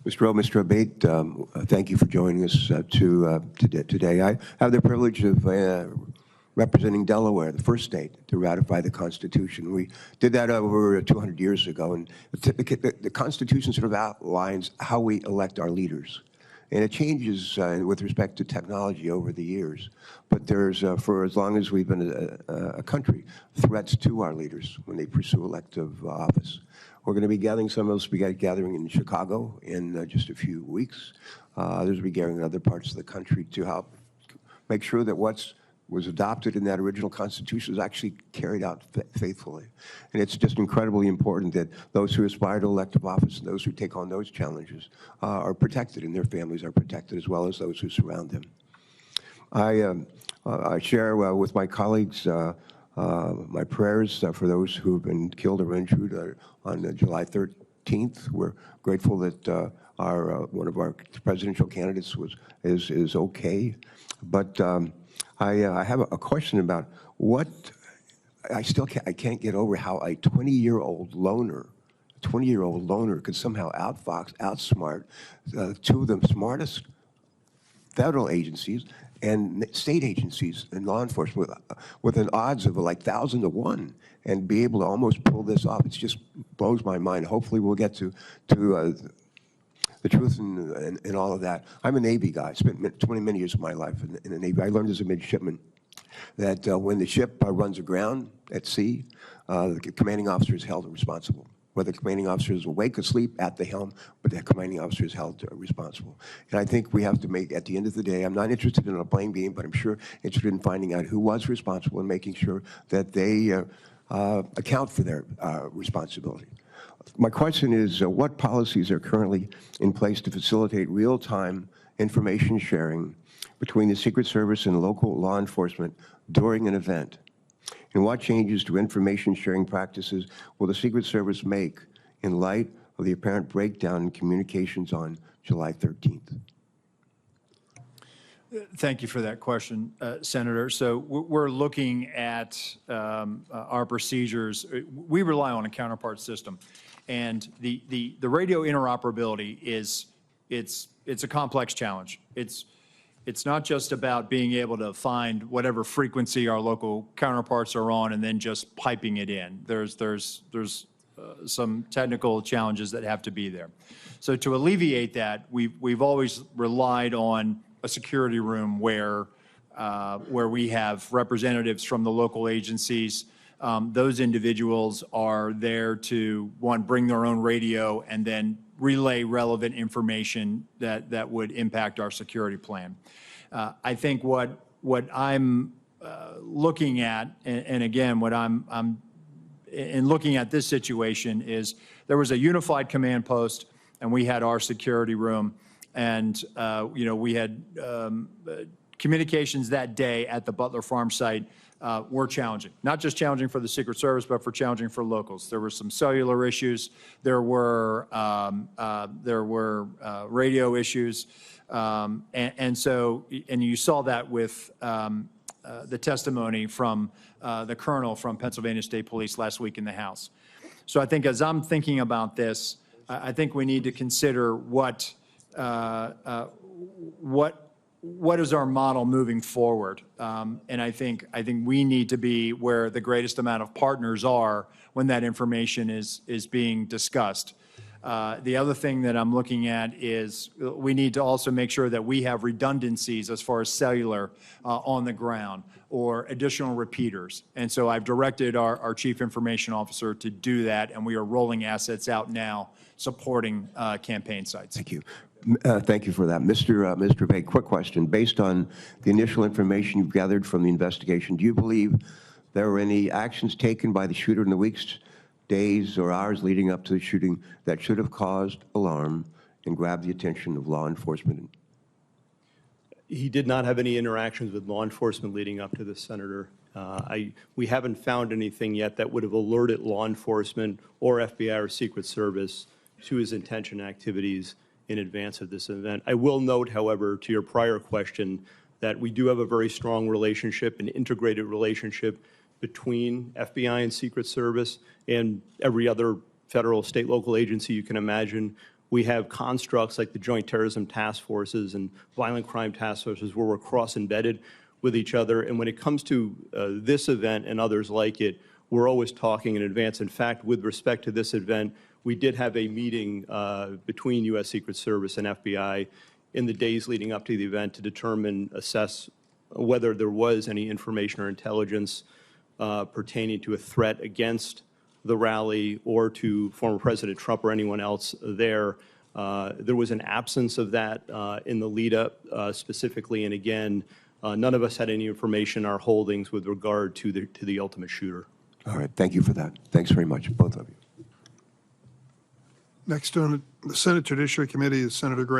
Mr. Abate, thank you for joining us today. I have the privilege of representing Delaware, the first state to ratify the Constitution. We did that over 200 years ago, and the Constitution sort of outlines how we elect our leaders. And it changes with respect to technology over the years. But there's, for as long as we've been a country, threats to our leaders when they pursue elective office. We're going to be gathering, some of us will be gathering in Chicago in just a few weeks. Others will be gathering in other parts of the country to help make sure that what was adopted in that original Constitution is actually carried out faithfully. And it's just incredibly important that those who aspire to elective office and those who take on those challenges are protected, and their families are protected, as well as those who surround them. I share with my colleagues my prayers for those who have been killed or injured on July 13th. We're grateful that one of our presidential candidates is okay. But I have a question about what I can't get over how a 20-year-old loner could somehow outsmart two of the smartest federal agencies and state agencies and law enforcement with an odds of like 1,000 to 1, and be able to almost pull this off. It just blows my mind. Hopefully we'll get to the truth in all of that. I'm a Navy guy. I spent many years of my life in the Navy. I learned as a midshipman that when the ship runs aground at sea, the commanding officer is held responsible. Whether the commanding officer is awake or asleep at the helm, but the commanding officer is held responsible. And I think we have to make, at the end of the day, I'm not interested in a blame game, but I'm sure interested in finding out who was responsible and making sure that they account for their responsibility. My question is, what policies are currently in place to facilitate real-time information sharing between the Secret Service and local law enforcement during an event? And what changes to information sharing practices will the Secret Service make in light of the apparent breakdown in communications on July 13th? Thank you for that question, Senator. So we're looking at our procedures. We rely on a counterpart system, and the radio interoperability it's a complex challenge. It's not just about being able to find whatever frequency our local counterparts are on and then just piping it in. There's some technical challenges that have to be there. So to alleviate that, we've always relied on a security room where we have representatives from the local agencies. Those individuals are there to, one, bring their own radio and then relay relevant information that would impact our security plan. I think what I'm looking at, and again, what I'm in looking at this situation is there was a unified command post, and we had our security room, and we had communications that day at the Butler Farm site were challenging. Not just challenging for the Secret Service, but for challenging for locals. There were some cellular issues. There were radio issues, and you saw that with the testimony from the colonel from Pennsylvania State Police last week in the House. So I think as I'm thinking about this, I think we need to consider what is our model moving forward? And I think we need to be where the greatest amount of partners are when that information is being discussed. The other thing that I'm looking at is we need to also make sure that we have redundancies as far as cellular on the ground or additional repeaters. And so I've directed our Chief Information Officer to do that, and we are rolling assets out now supporting campaign sites. Thank you. Thank you for that. Mr. Bay, quick question. Based on the initial information you've gathered from the investigation, do you believe there were any actions taken by the shooter in the weeks, days, or hours leading up to the shooting that should have caused alarm and grabbed the attention of law enforcement? He did not have any interactions with law enforcement leading up to this, Senator. We haven't found anything yet that would have alerted law enforcement or FBI or Secret Service to his intention activities in advance of this event. I will note, however, to your prior question, that we do have a very strong relationship, an integrated relationship between FBI and Secret Service and every other federal, state, local agency you can imagine. We have constructs like the Joint Terrorism Task Forces and Violent Crime Task Forces where we're cross-embedded with each other. And when it comes to this event and others like it, we're always talking in advance. In fact, with respect to this event, we did have a meeting between U.S. Secret Service and FBI in the days leading up to the event to assess whether there was any information or intelligence pertaining to a threat against the rally or to former President Trump or anyone else there. There was an absence of that in the lead up specifically, and again, none of us had any information in our holdings with regard to the ultimate shooter. All right, thank you for that. Thanks very much, both of you. Next on the Senate Judiciary Committee is Senator Gray.